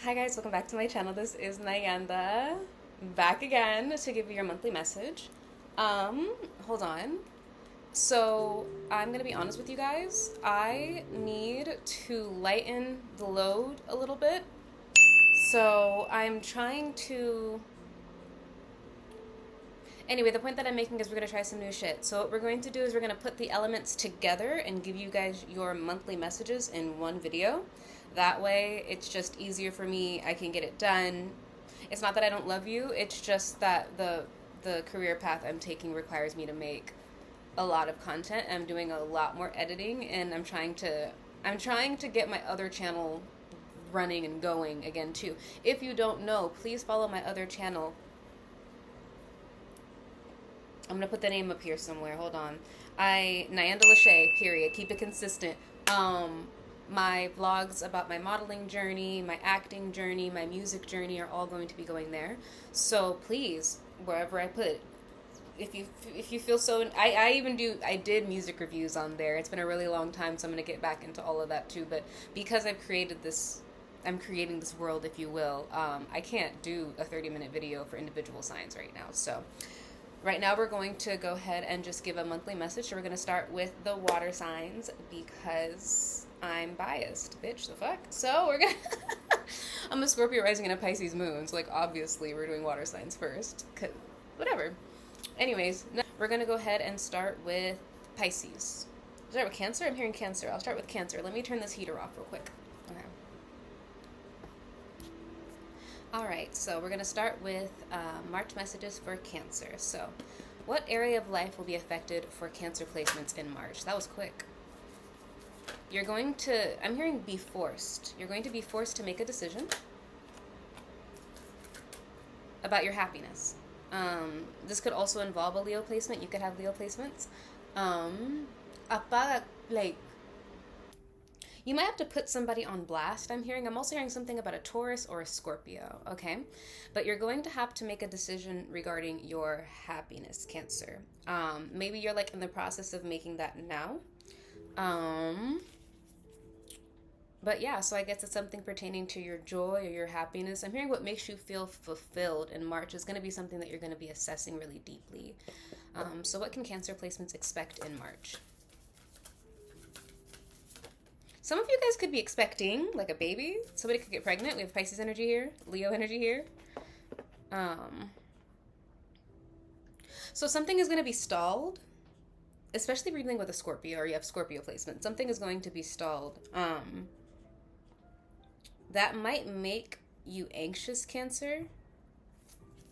Hi guys, welcome back to my channel. This is Nayanda, back again to give you your monthly message. Um, Hold on. So, I'm gonna be honest with you guys. I need to lighten the load a little bit. So, I'm trying to. Anyway, the point that I'm making is we're gonna try some new shit. So, what we're going to do is we're gonna put the elements together and give you guys your monthly messages in one video. That way, it's just easier for me. I can get it done. It's not that I don't love you. It's just that the career path I'm taking requires me to make a lot of content. I'm doing a lot more editing, and I'm trying to get my other channel running and going again too. If you don't know, please follow my other channel. I'm gonna put the name up here somewhere. Hold on. Nyanda Lachey, period. Keep it consistent. Um, my vlogs about my modeling journey, my acting journey, my music journey are all going to be going there. So please, wherever I put, if you feel so, I did music reviews on there. It's been a really long time, so I'm gonna get back into all of that too. But because I'm creating this world, if you will. I can't do a 30-minute video for individual signs right now. So right now we're going to go ahead and just give a monthly message. So we're going to start with the water signs because I'm biased, bitch, the fuck. So we're going to I'm a Scorpio rising and a Pisces moon, so like obviously we're doing water signs first, cause whatever. Anyways, we're going to go ahead and start with Pisces. Start with Cancer? I'm hearing Cancer. I'll start with Cancer. Let me turn this heater off real quick. Okay. All right, so we're going to start with March messages for Cancer. So, what area of life will be affected for Cancer placements in March? That was quick. I'm hearing be forced. You're going to be forced to make a decision about your happiness. This could also involve a Leo placement. You could have Leo placements. Um, like, you might have to put somebody on blast. I'm also hearing something about a Taurus or a Scorpio, okay? But you're going to have to make a decision regarding your happiness, Cancer. Maybe you're like in the process of making that now. Um, but yeah, so I guess it's something pertaining to your joy or your happiness. I'm hearing what makes you feel fulfilled in March is going to be something that you're going to be assessing really deeply. So what can Cancer placements expect in March? Some of you guys could be expecting like a baby. Somebody could get pregnant. We have Pisces energy here, Leo energy here. Um, so something is going to be stalled, especially if you're dealing with a Scorpio or you have Scorpio placement. Something is going to be stalled. That might make you anxious, Cancer.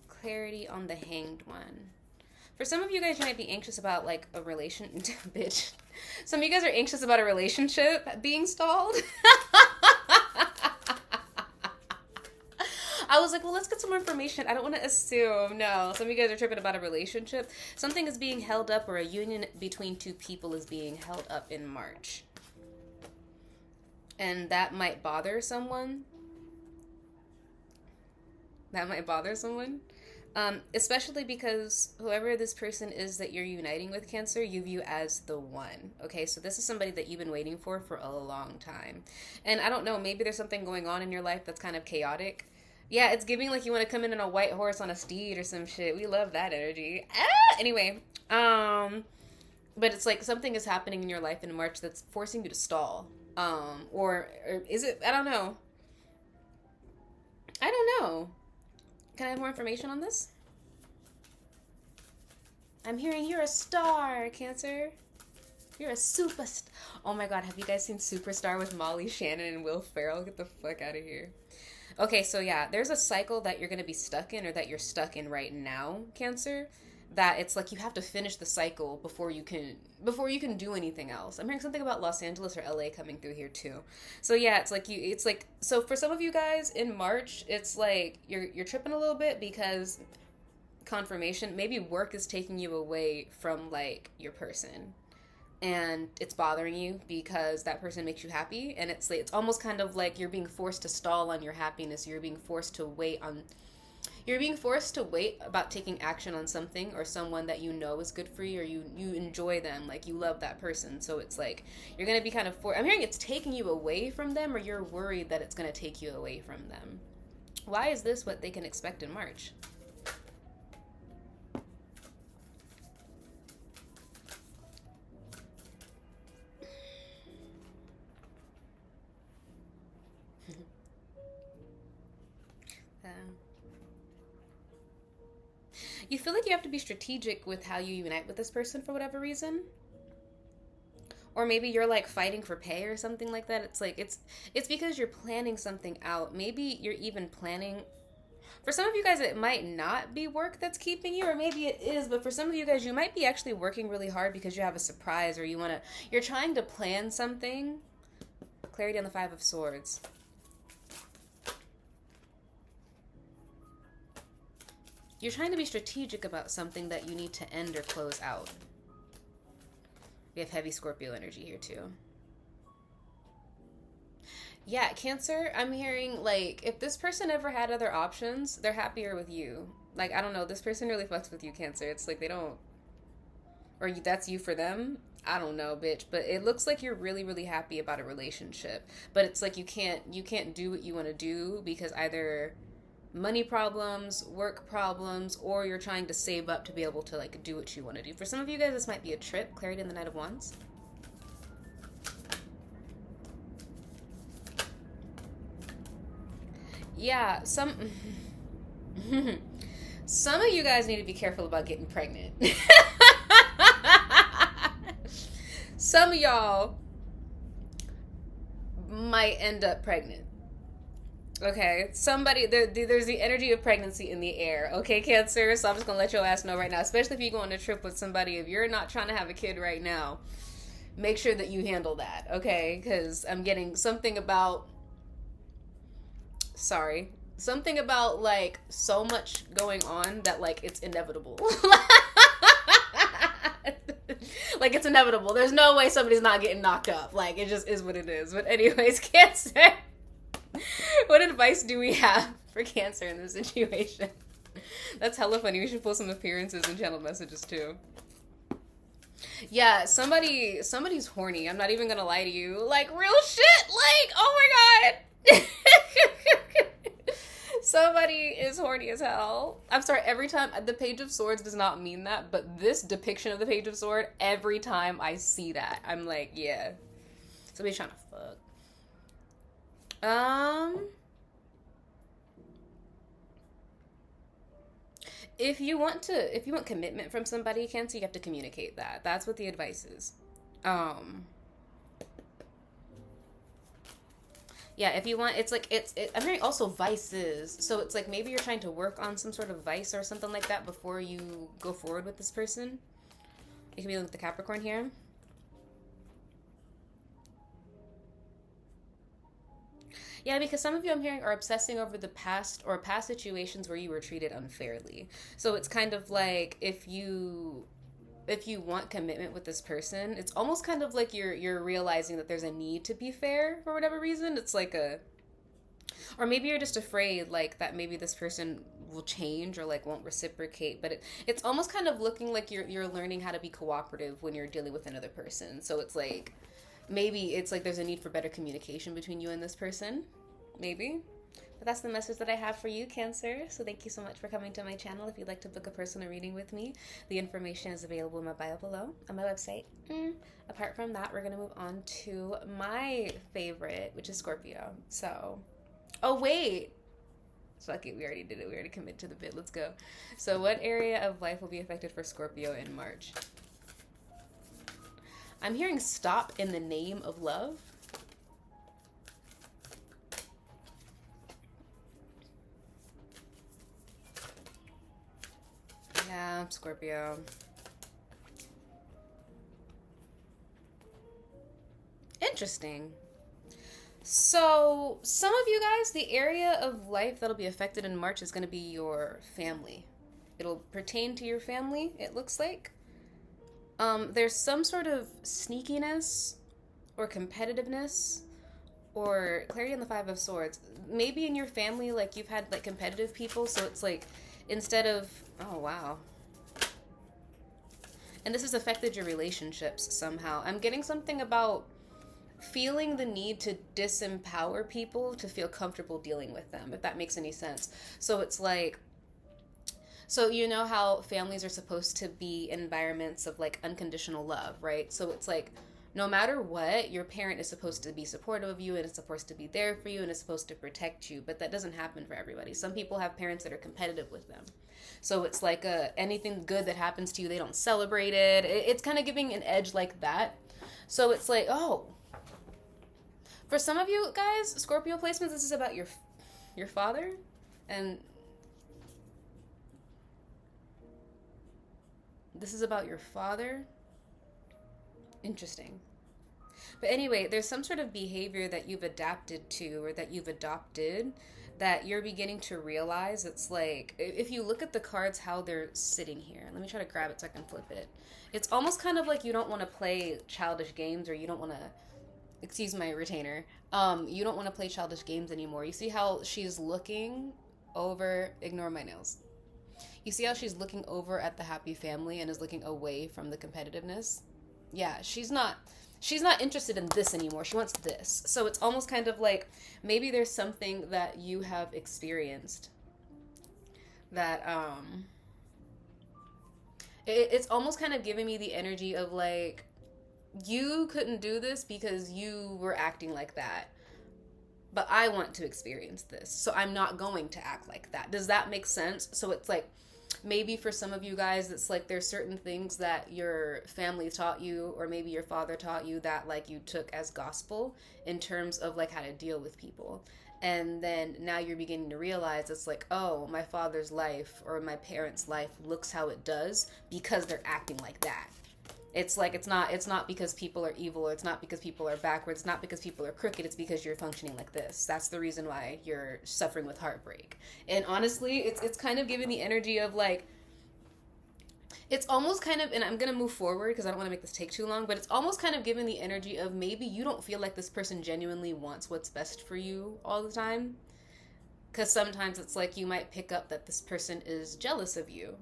Clarity on the Hanged One. For some of you guys, you might be anxious about like a relation, bitch. Some of you guys are anxious about a relationship being stalled. I was like, well, let's get some more information. I don't want to assume. No, some of you guys are tripping about a relationship. Something is being held up, or a union between two people is being held up in March. And that might bother someone. That might bother someone. Especially because whoever this person is that you're uniting with, Cancer, you view as the one. Okay, so this is somebody that you've been waiting for a long time. And I don't know, maybe there's something going on in your life that's kind of chaotic. Yeah, it's giving like you want to come in on a white horse on a steed or some shit. We love that energy. Anyway, but it's like something is happening in your life in March that's forcing you to stall. Or is it? I don't know. I don't know. Can I have more information on this? I'm hearing you're a star, Cancer. You're a superstar. Oh my god, have you guys seen Superstar with Molly Shannon and Will Ferrell? Get the fuck out of here. Okay, so yeah, there's a cycle that you're going to be stuck in or that you're stuck in right now, Cancer, that it's like you have to finish the cycle before you can do anything else. I'm hearing something about Los Angeles or LA coming through here too. So yeah, so for some of you guys in March, it's like you're tripping a little bit because confirmation, maybe work is taking you away from like your person and it's bothering you because that person makes you happy, and it's almost kind of like you're being forced to stall on your happiness. You're being forced to wait on You're being forced to wait about taking action on something or someone that you know is good for you, or you enjoy them, like you love that person. So it's like you're gonna be kind of I'm hearing it's taking you away from them, or you're worried that it's gonna take you away from them. Why is this what they can expect in March? You feel like you have to be strategic with how you unite with this person for whatever reason. Or maybe you're like fighting for pay or something like that. It's like it's because you're planning something out. Maybe you're even planning, for some of you guys it might not be work that's keeping you, or maybe it is, but for some of you guys you might be actually working really hard because you have a surprise, or you're trying to plan something. Clarity on the Five of Swords. You're trying to be strategic about something that you need to end or close out. We have heavy Scorpio energy here too. Yeah, Cancer, I'm hearing like if this person ever had other options, they're happier with you. Like, I don't know, this person really fucks with you, Cancer. It's like they don't, or that's you for them. I don't know, bitch, but it looks like you're really, really happy about a relationship. But it's like you can't do what you want to do because either money problems, work problems, or you're trying to save up to be able to like do what you want to do. For some of you guys, this might be a trip. Clarity in the Knight of Wands. Yeah, some some of you guys need to be careful about getting pregnant. Some of y'all might end up pregnant. Okay, somebody, there's the energy of pregnancy in the air. Okay, Cancer, so I'm just going to let your ass know right now, especially if you go on a trip with somebody, if you're not trying to have a kid right now, make sure that you handle that, okay? Because I'm getting something about, like, so much going on that, like, it's inevitable. Like, it's inevitable. There's no way somebody's not getting knocked up. Like, it just is what it is. But anyways, Cancer, what advice do we have for Cancer in this situation? That's hella funny. We should pull some appearances and channel messages too. Yeah, somebody's horny. I'm not even gonna lie to you. Like, real shit. Like, oh my god. Somebody is horny as hell. I'm sorry, every time, the Page of Swords does not mean that, but this depiction of the Page of Swords, every time I see that, I'm like, yeah. Somebody's trying to fuck. If you want commitment from somebody, Cancer, you have to communicate that. That's what the advice is. Yeah, if you want, it's like, I'm hearing also vices. So it's like maybe you're trying to work on some sort of vice or something like that before you go forward with this person. It can be with the Capricorn here. Yeah, because some of you I'm hearing are obsessing over the past or past situations where you were treated unfairly. So it's kind of like if you want commitment with this person, it's almost kind of like you're realizing that there's a need to be fair for whatever reason. It's like or maybe you're just afraid like that maybe this person will change or like won't reciprocate, but it's almost kind of looking like you're learning how to be cooperative when you're dealing with another person. So it's like maybe it's like there's a need for better communication between you and this person, maybe. But that's the message that I have for you, Cancer. So thank you so much for coming to my channel. If you'd like to book a personal reading with me, the information is available in my bio below on my website. Apart from that, we're going to move on to my favorite, which is Scorpio. So, oh wait. Fuck it, we already did it. We already committed to the bit. Let's go. So what area of life will be affected for Scorpio in March? I'm hearing stop in the name of love. Yeah, Scorpio. Interesting. So, some of you guys, the area of life that'll be affected in March is going to be your family. It'll pertain to your family, it looks like. There's some sort of sneakiness or competitiveness or clarity on the Five of Swords. Maybe in your family, like you've had like competitive people, so it's like instead of, oh wow, and this has affected your relationships somehow. I'm getting something about feeling the need to disempower people to feel comfortable dealing with them, if that makes any sense. So it's like, so you know how families are supposed to be environments of like unconditional love, right? So it's like no matter what, your parent is supposed to be supportive of you and is supposed to be there for you and is supposed to protect you, but that doesn't happen for everybody. Some people have parents that are competitive with them. So it's like anything good that happens to you, they don't celebrate it. It's kind of giving an edge like that. So it's like, oh, for some of you guys, Scorpio placements, this is about your father, and this is about your father. Interesting. But anyway, there's some sort of behavior that you've adapted to or that you've adopted that you're beginning to realize. It's like, if you look at the cards, how they're sitting here. Let me try to grab it so I can flip it. It's almost kind of like you don't want to play childish games, or you don't want to, excuse my retainer, you don't want to play childish games anymore. You see how she's looking over, ignore my nails. You see how she's looking over at the happy family and is looking away from the competitiveness? Yeah, she's not interested in this anymore. She wants this. So it's almost kind of like maybe there's something that you have experienced that it's almost kind of giving me the energy of like you couldn't do this because you were acting like that. But I want to experience this. So I'm not going to act like that. Does that make sense? So it's like maybe for some of you guys, it's like there's certain things that your family taught you, or maybe your father taught you, that like you took as gospel in terms of like how to deal with people. And then now you're beginning to realize it's like, oh, my father's life or my parents' life looks how it does because they're acting like that. It's like it's not because people are evil, or it's not because people are backwards, it's not because people are crooked, it's because you're functioning like this. That's the reason why you're suffering with heartbreak. And honestly, it's kind of giving the energy of like, it's almost kind of, and I'm going to move forward because I don't want to make this take too long, but it's almost kind of giving the energy of maybe you don't feel like this person genuinely wants what's best for you all the time. Because sometimes it's like you might pick up that this person is jealous of you.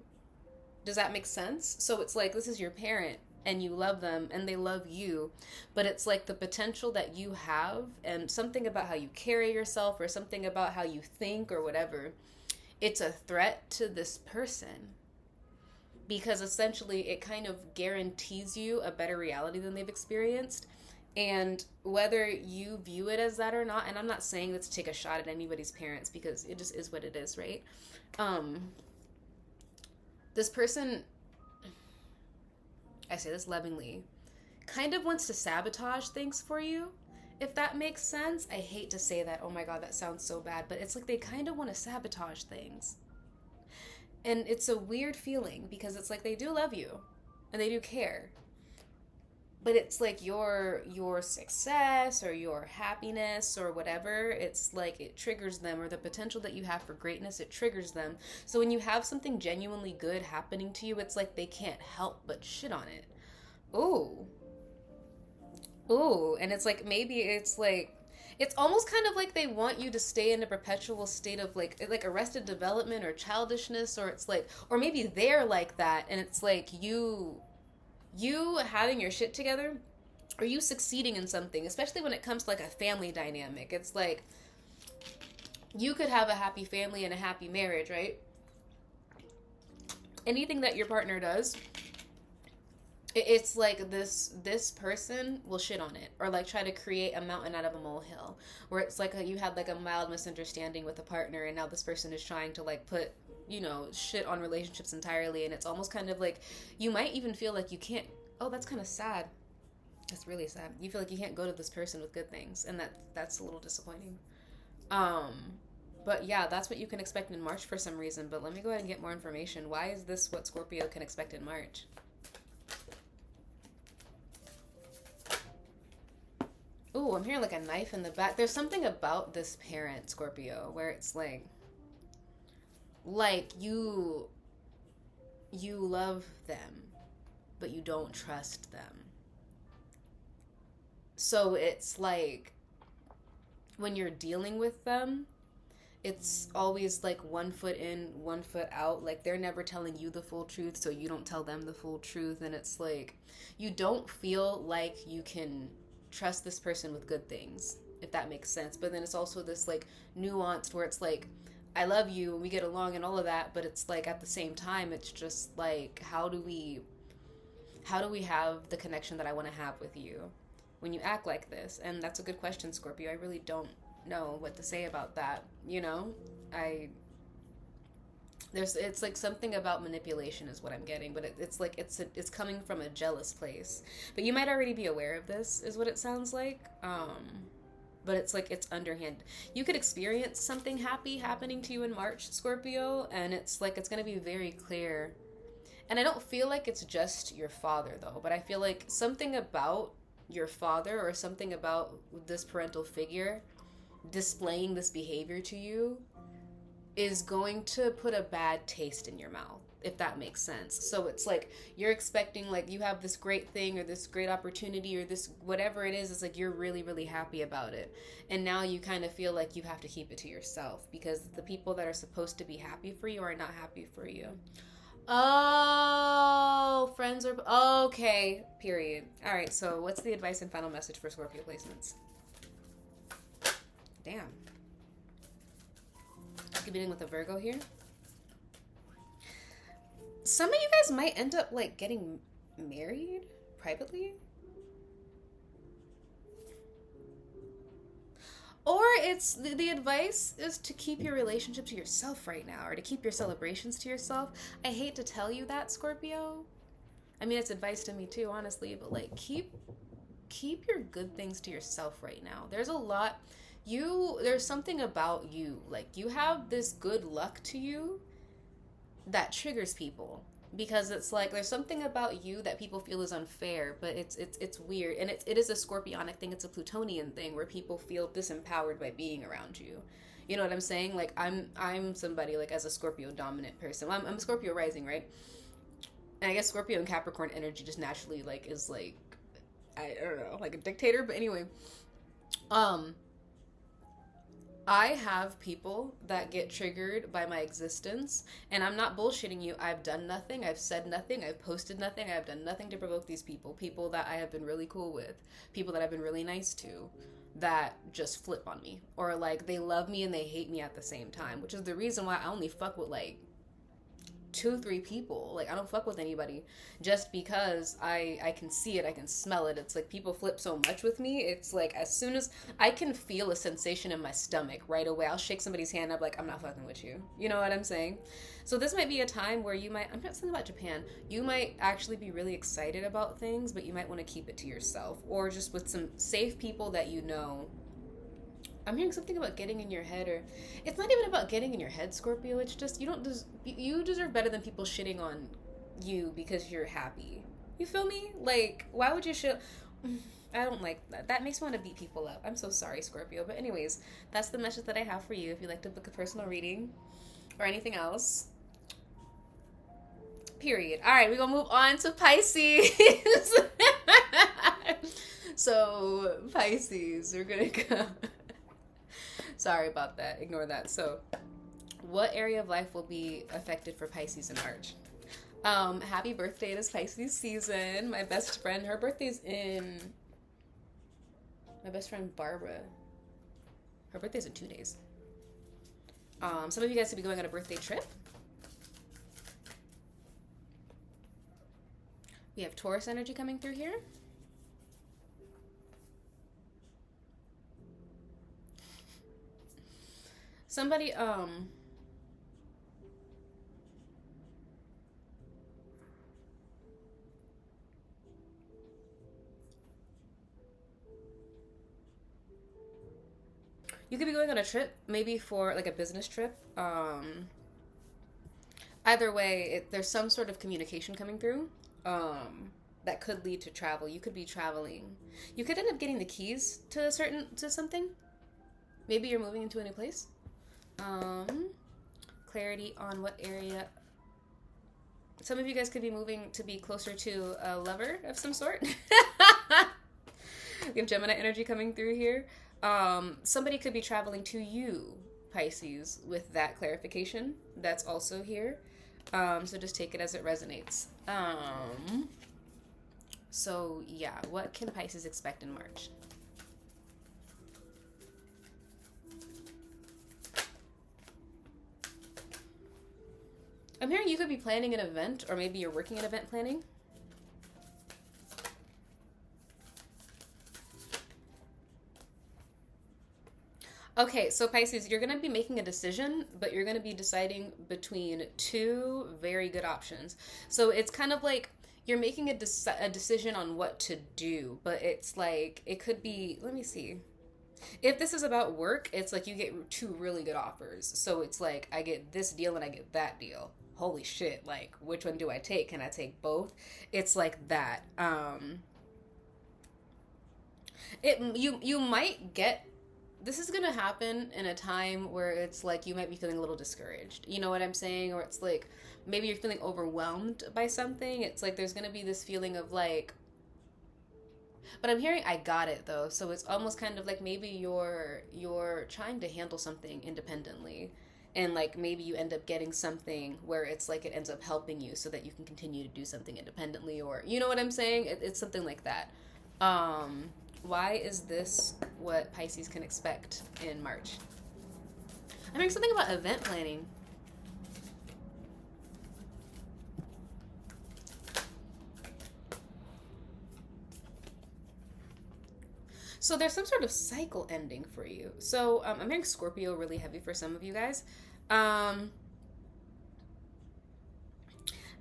Does that make sense? So it's like, this is your parent and you love them and they love you, but it's like the potential that you have and something about how you carry yourself or something about how you think or whatever, it's a threat to this person, because essentially it kind of guarantees you a better reality than they've experienced. And whether you view it as that or not, and I'm not saying that to take a shot at anybody's parents because it just is what it is, right? This person, I say this lovingly, kind of wants to sabotage things for you, if that makes sense. I hate to say that. Oh my God, that sounds so bad. But it's like they kind of want to sabotage things. And it's a weird feeling because it's like they do love you and they do care. But it's like your success or your happiness or whatever, it's like it triggers them, or the potential that you have for greatness, it triggers them. So when you have something genuinely good happening to you, it's like they can't help but shit on it. Ooh. Ooh. And it's like maybe it's like it's almost kind of like they want you to stay in a perpetual state of like arrested development or childishness, or it's like, or maybe they're like that and it's like you having your shit together, or you succeeding in something, especially when it comes to like a family dynamic. It's like you could have a happy family and a happy marriage, right? Anything that your partner does, it's like this person will shit on it, or like try to create a mountain out of a molehill, where it's like you had like a mild misunderstanding with a partner and now this person is trying to like put, you know, shit on relationships entirely. And it's almost kind of like you might even feel like you can't, oh, that's kind of sad, that's really sad, you feel like you can't go to this person with good things, and that's a little disappointing. But yeah, that's what you can expect in March for some reason. But let me go ahead and get more information. Why is this what Scorpio can expect in March? Ooh, I'm hearing like a knife in the back. There's something about this parent, Scorpio, where it's like you love them, but you don't trust them. So it's like when you're dealing with them, it's always like one foot in, one foot out. Like they're never telling you the full truth, so you don't tell them the full truth. And it's like you don't feel like you can trust this person with good things, if that makes sense. But then it's also this like nuanced where it's like, I love you and we get along and all of that, but it's like at the same time, it's just like, how do we have the connection that I want to have with you when you act like this? And that's a good question, Scorpio. I really don't know what to say about that. You know, it's like something about manipulation is what I'm getting, but it's like it's coming from a jealous place. But you might already be aware of this, is what it sounds like. But it's like it's underhand. You could experience something happy happening to you in March, Scorpio, and it's like it's going to be very clear. And I don't feel like it's just your father, though, but I feel like something about your father or something about this parental figure displaying this behavior to you is going to put a bad taste in your mouth, if that makes sense. So it's like you're expecting, like, you have this great thing or this great opportunity or this whatever it is, it's like you're really, really happy about it. And now you kind of feel like you have to keep it to yourself because the people that are supposed to be happy for you are not happy for you. Oh, friends are okay, period. All right, so what's the advice and final message for Scorpio placements? Damn. Could be dealing with a Virgo here. Some of you guys might end up like getting married privately. Or it's the advice is to keep your relationship to yourself right now, or to keep your celebrations to yourself. I hate to tell you that, Scorpio. I mean, it's advice to me too, honestly, but like keep your good things to yourself right now. There's a lot there's something about you, like you have this good luck to you that triggers people, because it's like there's something about you that people feel is unfair, but it's weird, and it is a Scorpionic thing. It's a Plutonian thing where people feel disempowered by being around you. You know what I'm saying? Like I'm somebody, like, as a Scorpio dominant person. Well, I'm Scorpio rising, right? And I guess Scorpio and Capricorn energy just naturally like is like, I don't know, like a dictator. But anyway, I have people that get triggered by my existence, and I'm not bullshitting you. I've done nothing. I've said nothing. I've posted nothing. I've done nothing to provoke these people. People that I have been really cool with. People that I've been really nice to, that just flip on me. Or, like, they love me and they hate me at the same time, which is the reason why I only fuck with, like, 2-3 people. Like, I don't fuck with anybody just because I can see it, I can smell it. It's like people flip so much with me. It's like as soon as I can feel a sensation in my stomach right away, I'll shake somebody's hand up, like, I'm not fucking with you. You know what I'm saying? So this might be a time where you might, I'm not saying about Japan, you might actually be really excited about things, but you might want to keep it to yourself, or just with some safe people that you know. I'm hearing something about getting in your head, or it's not even about getting in your head, Scorpio. It's just you deserve better than people shitting on you because you're happy. You feel me? Like, why would you shit? I don't like that. That makes me want to beat people up. I'm so sorry, Scorpio. But anyways, that's the message that I have for you. If you'd like to book a personal reading or anything else. Period. All right, we're gonna move on to Pisces. So Pisces, we're gonna go. Sorry about that. Ignore that. So, what area of life will be affected for Pisces in March? Happy birthday, it is Pisces season. My best friend, her birthday's in... My best friend, Barbara. Her birthday's in 2 days. Some of you guys could be going on a birthday trip. We have Taurus energy coming through here. Somebody, you could be going on a trip, maybe for like a business trip. Either way, there's some sort of communication coming through, that could lead to travel. You could be traveling. You could end up getting the keys to something. Maybe you're moving into a new place. Clarity on what area. Some of you guys could be moving to be closer to a lover of some sort. We have Gemini energy coming through here. Somebody could be traveling to you, Pisces, with that clarification. That's also here. So just take it as it resonates. So yeah, what can Pisces expect in March? I'm hearing you could be planning an event, or maybe you're working in event planning. Okay, so Pisces, you're going to be making a decision, but you're going to be deciding between two very good options. So it's kind of like you're making a decision on what to do, but it's like it could be, let me see. If this is about work, it's like you get two really good offers. So it's like I get this deal and I get that deal. Holy shit, like which one do I take? Can I take both? It's like that. You might get, this is gonna happen in a time where it's like you might be feeling a little discouraged. You know what I'm saying? Or it's like maybe you're feeling overwhelmed by something. It's like there's gonna be this feeling of like, but I'm hearing I got it though. So it's almost kind of like maybe you're trying to handle something independently, and like maybe you end up getting something where it's like it ends up helping you so that you can continue to do something independently, or you know what I'm saying? It's something like that. Um why is this what Pisces can expect in March? I'm hearing something about event planning. So there's some sort of cycle ending for you. So I'm hearing Scorpio really heavy for some of you guys. Um,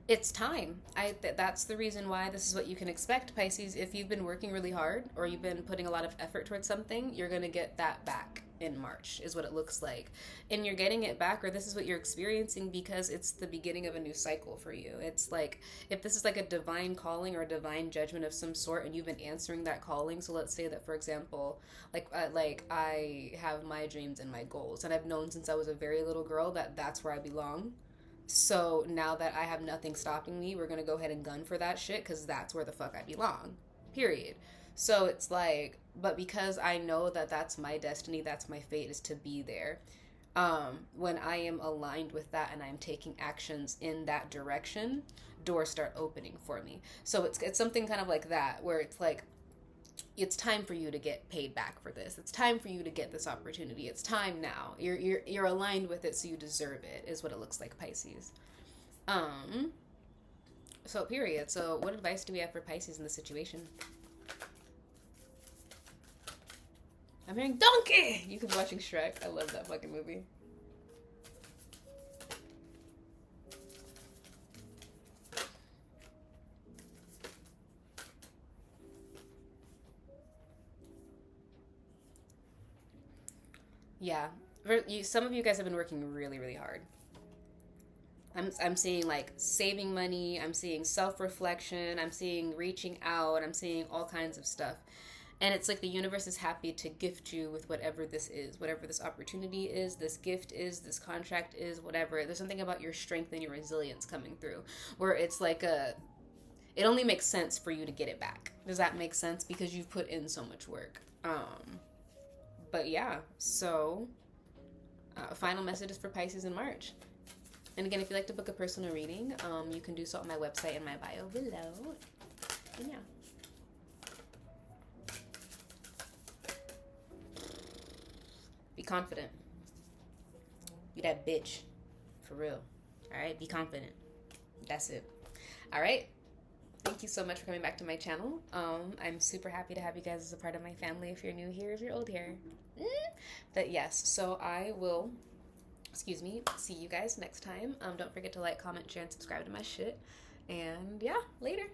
it's time. That's the reason why this is what you can expect, Pisces. If you've been working really hard or you've been putting a lot of effort towards something, you're going to get that back in March is what it looks like. And you're getting it back, or this is what you're experiencing, because it's the beginning of a new cycle for you. It's like if this is like a divine calling or a divine judgment of some sort, and you've been answering that calling. So let's say that, for example, like I have my dreams and my goals, and I've known since I was a very little girl that that's where I belong. So now that I have nothing stopping me, we're gonna go ahead and gun for that shit, because that's where the fuck I belong. Period. So it's like, but because I know that that's my destiny, that's my fate, is to be there. When I am aligned with that and I'm taking actions in that direction, doors start opening for me. So it's something kind of like that, where it's like it's time for you to get paid back for this. It's time for you to get this opportunity. It's time now. You're aligned with it, so you deserve it, is what it looks like, Pisces. Um, so period. So what advice do we have for Pisces in this situation? I'm hearing donkey. You could be watching Shrek. I love that fucking movie. Yeah, some of you guys have been working really, really hard. I'm seeing like saving money. I'm seeing self reflection. I'm seeing reaching out. I'm seeing all kinds of stuff. And it's like the universe is happy to gift you with whatever this is, whatever this opportunity is, this gift is, this contract is, whatever. There's something about your strength and your resilience coming through, where it's like it only makes sense for you to get it back. Does that make sense? Because you've put in so much work. But yeah, so final messages for Pisces in March. And again, if you'd like to book a personal reading, you can do so on my website in my bio below. And yeah. Be confident. Be that bitch. For real. Alright? Be confident. That's it. Alright? Thank you so much for coming back to my channel. I'm super happy to have you guys as a part of my family if you're new here, if you're old here. But yes, so I will, see you guys next time. Don't forget to like, comment, share, and subscribe to my shit. And yeah, later.